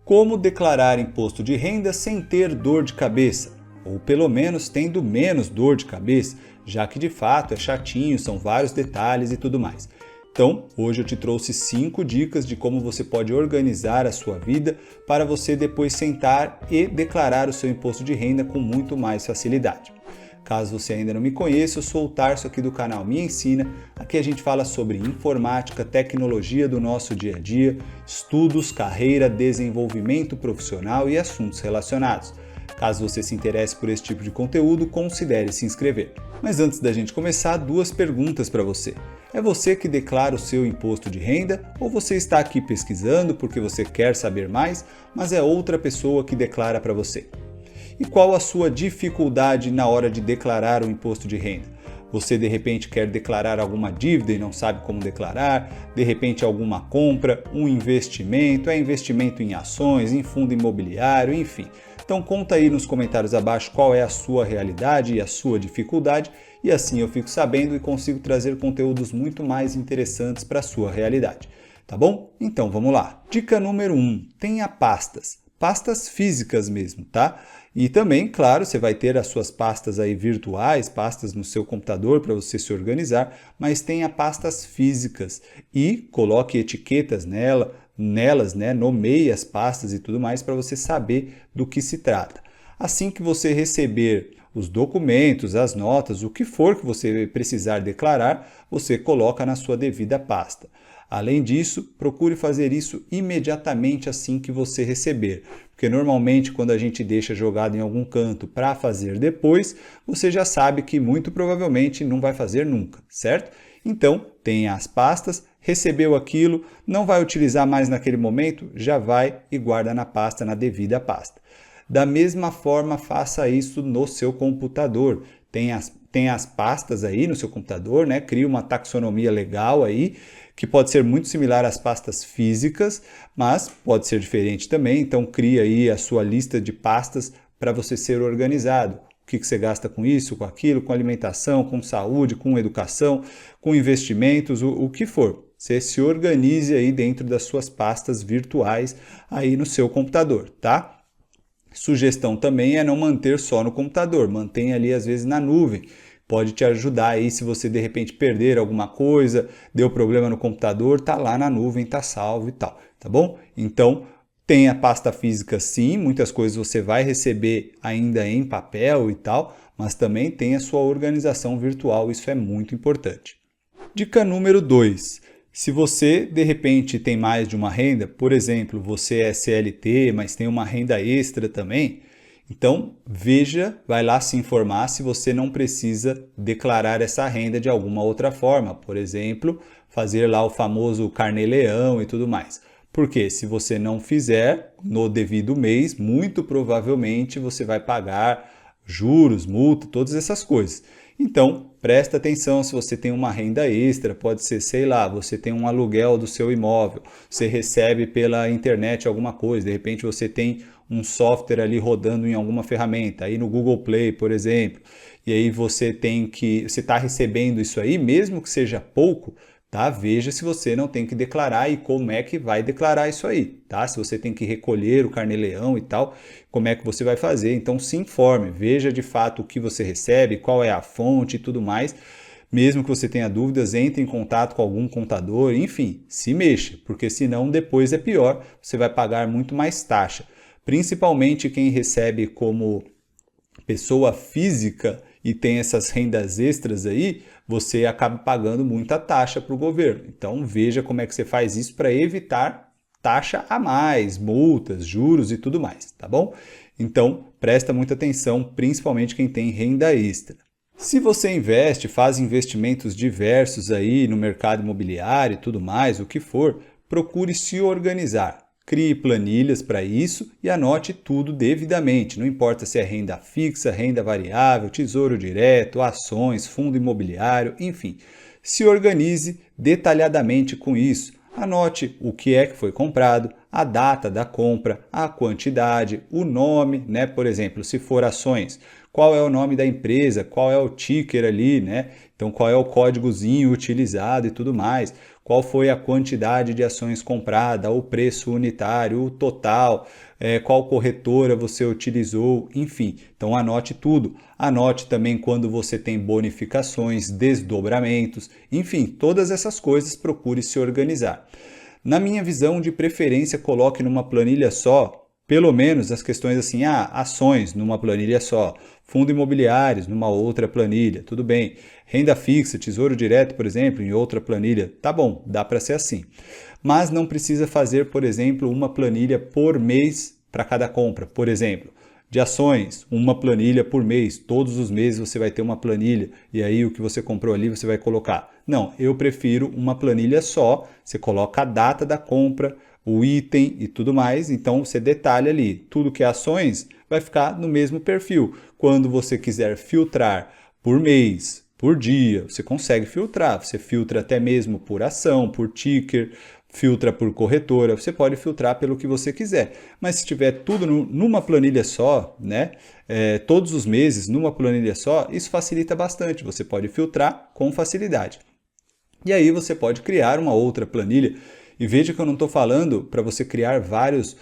Como declarar imposto de renda sem ter dor de cabeça, ou pelo menos tendo menos dor de cabeça, já que de fato é chatinho, são vários detalhes e tudo mais. Então, hoje eu te trouxe 5 dicas de como você pode organizar a sua vida para você depois sentar e declarar o seu imposto de renda com muito mais facilidade. Caso você ainda não me conheça, eu sou o Tarso aqui do canal Me Ensina. Aqui a gente fala sobre informática, tecnologia do nosso dia a dia, estudos, carreira, desenvolvimento profissional e assuntos relacionados. Caso você se interesse por esse tipo de conteúdo, considere se inscrever. Mas antes da gente começar, 2 perguntas para você. É você que declara o seu imposto de renda ou você está aqui pesquisando porque você quer saber mais, mas é outra pessoa que declara para você? E qual a sua dificuldade na hora de declarar o imposto de renda? Você de repente quer declarar alguma dívida e não sabe como declarar, de repente alguma compra, um investimento, é investimento em ações, em fundo imobiliário, enfim. Então conta aí nos comentários abaixo qual é a sua realidade e a sua dificuldade e assim eu fico sabendo e consigo trazer conteúdos muito mais interessantes para a sua realidade. Tá bom? Então vamos lá. Dica número 1. Tenha pastas. Pastas físicas mesmo, tá? E também, claro, você vai ter as suas pastas aí virtuais, pastas no seu computador para você se organizar, mas tenha pastas físicas e coloque etiquetas nelas, né? Nomeie as pastas e tudo mais para você saber do que se trata. Assim que você receber os documentos, as notas, o que for que você precisar declarar, você coloca na sua devida pasta. Além disso, procure fazer isso imediatamente assim que você receber, porque normalmente quando a gente deixa jogado em algum canto para fazer depois, você já sabe que muito provavelmente não vai fazer nunca, certo? Então, tenha as pastas, recebeu aquilo, não vai utilizar mais naquele momento, já vai e guarda na pasta, na devida pasta. Da mesma forma, faça isso no seu computador. Tem as pastas aí no seu computador, né? Crie uma taxonomia legal aí, que pode ser muito similar às pastas físicas, mas pode ser diferente também. Então, crie aí a sua lista de pastas para você ser organizado. O que você gasta com isso, com aquilo, com alimentação, com saúde, com educação, com investimentos, o que for. Você se organize aí dentro das suas pastas virtuais aí no seu computador, tá? Sugestão também é não manter só no computador, mantenha ali às vezes na nuvem. Pode te ajudar aí se você de repente perder alguma coisa, deu problema no computador, tá lá na nuvem, tá salvo e tal, tá bom? Então, tem a pasta física sim, muitas coisas você vai receber ainda em papel e tal, mas também tem a sua organização virtual, isso é muito importante. Dica número 2. Se você, de repente, tem mais de uma renda, por exemplo, você é CLT, mas tem uma renda extra também, então veja, vai lá se informar se você não precisa declarar essa renda de alguma outra forma, por exemplo, fazer lá o famoso carnê-leão e tudo mais. Porque se você não fizer no devido mês, muito provavelmente você vai pagar juros, multa, todas essas coisas. Então, presta atenção se você tem uma renda extra, pode ser, sei lá, você tem um aluguel do seu imóvel, você recebe pela internet alguma coisa, de repente você tem um software ali rodando em alguma ferramenta, aí no Google Play, por exemplo, e aí você está recebendo isso aí, mesmo que seja pouco, tá? Veja se você não tem que declarar e como é que vai declarar isso aí, tá? Se você tem que recolher o carnê-leão e tal, como é que você vai fazer? Então se informe, veja de fato o que você recebe, qual é a fonte e tudo mais. Mesmo que você tenha dúvidas, entre em contato com algum contador, enfim, se mexa, porque senão depois é pior, você vai pagar muito mais taxa. Principalmente quem recebe como pessoa física e tem essas rendas extras aí, você acaba pagando muita taxa para o governo. Então veja como é que você faz isso para evitar taxa a mais, multas, juros e tudo mais, tá bom? Então presta muita atenção, principalmente quem tem renda extra. Se você investe, faz investimentos diversos aí no mercado imobiliário e tudo mais, o que for, procure se organizar. Crie planilhas para isso e anote tudo devidamente, não importa se é renda fixa, renda variável, tesouro direto, ações, fundo imobiliário, enfim. Se organize detalhadamente com isso. Anote o que é que foi comprado, a data da compra, a quantidade, o nome, né? Por exemplo, se for ações, qual é o nome da empresa, qual é o ticker ali, né? Então, qual é o códigozinho utilizado e tudo mais, qual foi a quantidade de ações comprada, o preço unitário, o total, qual corretora você utilizou, enfim. Então, anote tudo. Anote também quando você tem bonificações, desdobramentos, enfim, todas essas coisas, procure se organizar. Na minha visão, de preferência, coloque numa planilha só, pelo menos as questões assim, ações numa planilha só, fundo imobiliários numa outra planilha, tudo bem. Renda fixa, tesouro direto, por exemplo, em outra planilha, tá bom, dá para ser assim. Mas não precisa fazer, por exemplo, uma planilha por mês para cada compra, por exemplo. De ações, uma planilha por mês, todos os meses você vai ter uma planilha e aí o que você comprou ali você vai colocar. Não, eu prefiro uma planilha só, você coloca a data da compra, o item e tudo mais, então você detalha ali, tudo que é ações vai ficar no mesmo perfil. Quando você quiser filtrar por mês, por dia, você consegue filtrar, você filtra até mesmo por ação, por ticker, filtra por corretora, você pode filtrar pelo que você quiser. Mas se tiver tudo numa planilha só, né, todos os meses numa planilha só, isso facilita bastante, você pode filtrar com facilidade. E aí você pode criar uma outra planilha. E veja que eu não estou falando para você criar vários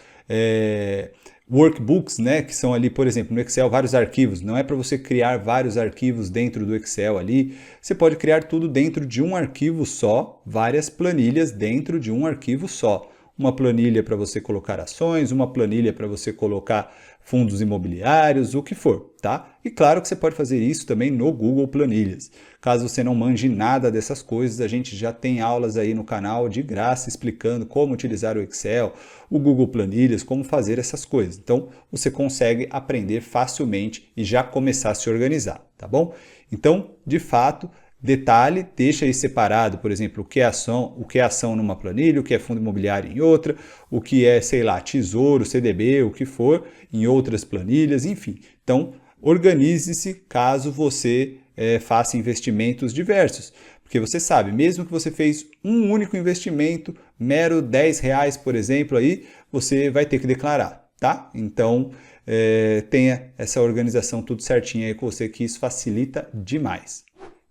workbooks, né, que são ali, por exemplo, no Excel, vários arquivos. Não é para você criar vários arquivos dentro do Excel ali. Você pode criar tudo dentro de um arquivo só, várias planilhas dentro de um arquivo só. Uma planilha para você colocar ações, uma planilha para você colocar fundos imobiliários, o que for, tá? E claro que você pode fazer isso também no Google Planilhas. Caso você não manje nada dessas coisas, a gente já tem aulas aí no canal de graça explicando como utilizar o Excel, o Google Planilhas, como fazer essas coisas. Então, você consegue aprender facilmente e já começar a se organizar, tá bom? Então, de fato, detalhe, deixa aí separado, por exemplo, o que é ação numa planilha, o que é fundo imobiliário em outra, o que é, sei lá, tesouro, CDB, o que for, em outras planilhas, enfim. Então, organize-se caso você faça investimentos diversos. Porque você sabe, mesmo que você fez um único investimento, mero R$10, por exemplo, aí você vai ter que declarar, tá? Então, tenha essa organização tudo certinho aí com você, que isso facilita demais.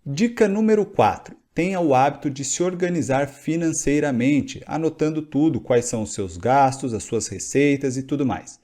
Dica número 4. Tenha o hábito de se organizar financeiramente, anotando tudo, quais são os seus gastos, as suas receitas e tudo mais.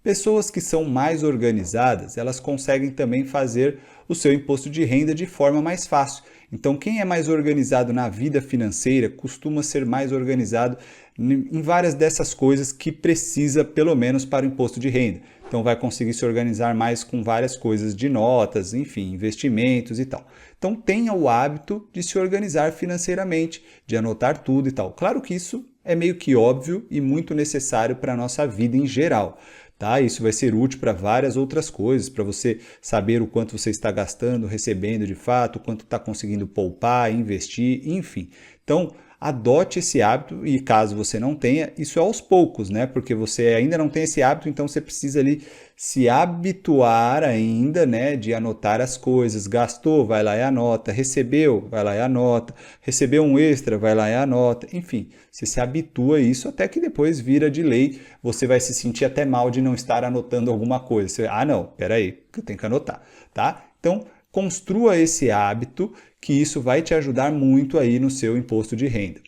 Pessoas que são mais organizadas, elas conseguem também fazer o seu imposto de renda de forma mais fácil. Então, quem é mais organizado na vida financeira costuma ser mais organizado em várias dessas coisas que precisa, pelo menos, para o imposto de renda. Então, vai conseguir se organizar mais com várias coisas de notas, enfim, investimentos e tal. Então, tenha o hábito de se organizar financeiramente, de anotar tudo e tal. Claro que isso é meio que óbvio e muito necessário para a nossa vida em geral. Tá? Isso vai ser útil para várias outras coisas, para você saber o quanto você está gastando, recebendo de fato, o quanto está conseguindo poupar, investir, enfim. Então, adote esse hábito e caso você não tenha, isso é aos poucos, né? Porque você ainda não tem esse hábito, então você precisa ali se habituar ainda, né? De anotar as coisas. Gastou, vai lá e anota. Recebeu, vai lá e anota. Recebeu um extra, vai lá e anota. Enfim, você se habitua a isso até que depois vira de lei. Você vai se sentir até mal de não estar anotando alguma coisa. Você, não, peraí, que eu tenho que anotar, tá? Então, construa esse hábito, que isso vai te ajudar muito aí no seu imposto de renda.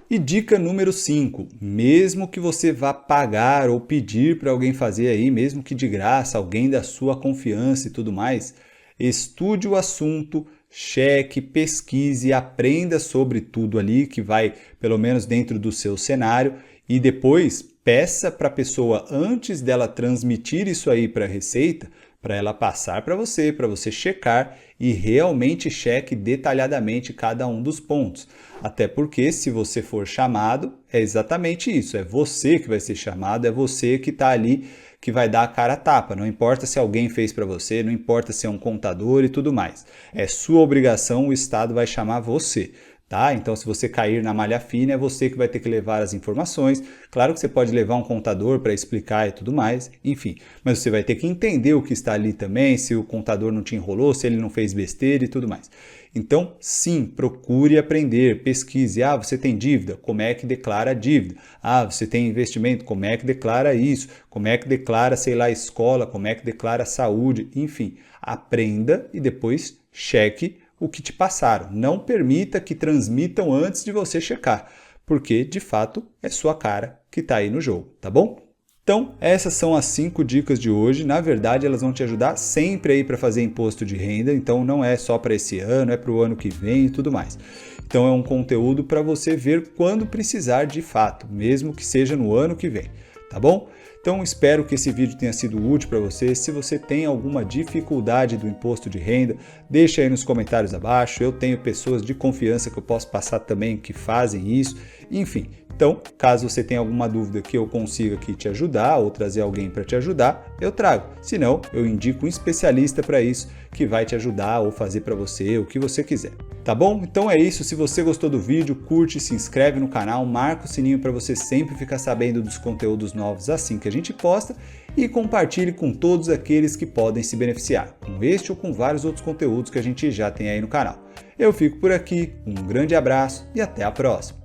E dica número 5, mesmo que você vá pagar ou pedir para alguém fazer aí, mesmo que de graça, alguém da sua confiança e tudo mais, estude o assunto, cheque, pesquise, aprenda sobre tudo ali que vai, pelo menos dentro do seu cenário, e depois peça para a pessoa, antes dela transmitir isso aí para a Receita, para ela passar para você checar e realmente cheque detalhadamente cada um dos pontos. Até porque se você for chamado, é exatamente isso, é você que vai ser chamado, é você que está ali, que vai dar a cara a tapa. Não importa se alguém fez para você, não importa se é um contador e tudo mais. É sua obrigação, o Estado vai chamar você. tá? Então, se você cair na malha fina, é você que vai ter que levar as informações. Claro que você pode levar um contador para explicar e tudo mais, enfim. Mas você vai ter que entender o que está ali também, se o contador não te enrolou, se ele não fez besteira e tudo mais. Então, sim, procure aprender, pesquise. Ah, você tem dívida? Como é que declara a dívida? Ah, você tem investimento? Como é que declara isso? Como é que declara, sei lá, escola? Como é que declara saúde? Enfim, aprenda e depois cheque o que te passaram. Não permita que transmitam antes de você checar, porque, de fato, é sua cara que está aí no jogo, tá bom? Então, essas são as 5 dicas de hoje. Na verdade, elas vão te ajudar sempre aí para fazer imposto de renda. Então, não é só para esse ano, é para o ano que vem e tudo mais. Então, é um conteúdo para você ver quando precisar de fato, mesmo que seja no ano que vem, tá bom? Então, espero que esse vídeo tenha sido útil para você. Se você tem alguma dificuldade do imposto de renda, deixa aí nos comentários abaixo. Eu tenho pessoas de confiança que eu posso passar também que fazem isso. Enfim, então, caso você tenha alguma dúvida que eu consiga aqui te ajudar ou trazer alguém para te ajudar, eu trago. Se não, eu indico um especialista para isso que vai te ajudar ou fazer para você o que você quiser. Tá bom? Então é isso. Se você gostou do vídeo, curte, se inscreve no canal, marca o sininho para você sempre ficar sabendo dos conteúdos novos assim que a gente posta e compartilhe com todos aqueles que podem se beneficiar, com este ou com vários outros conteúdos que a gente já tem aí no canal. Eu fico por aqui, um grande abraço e até a próxima!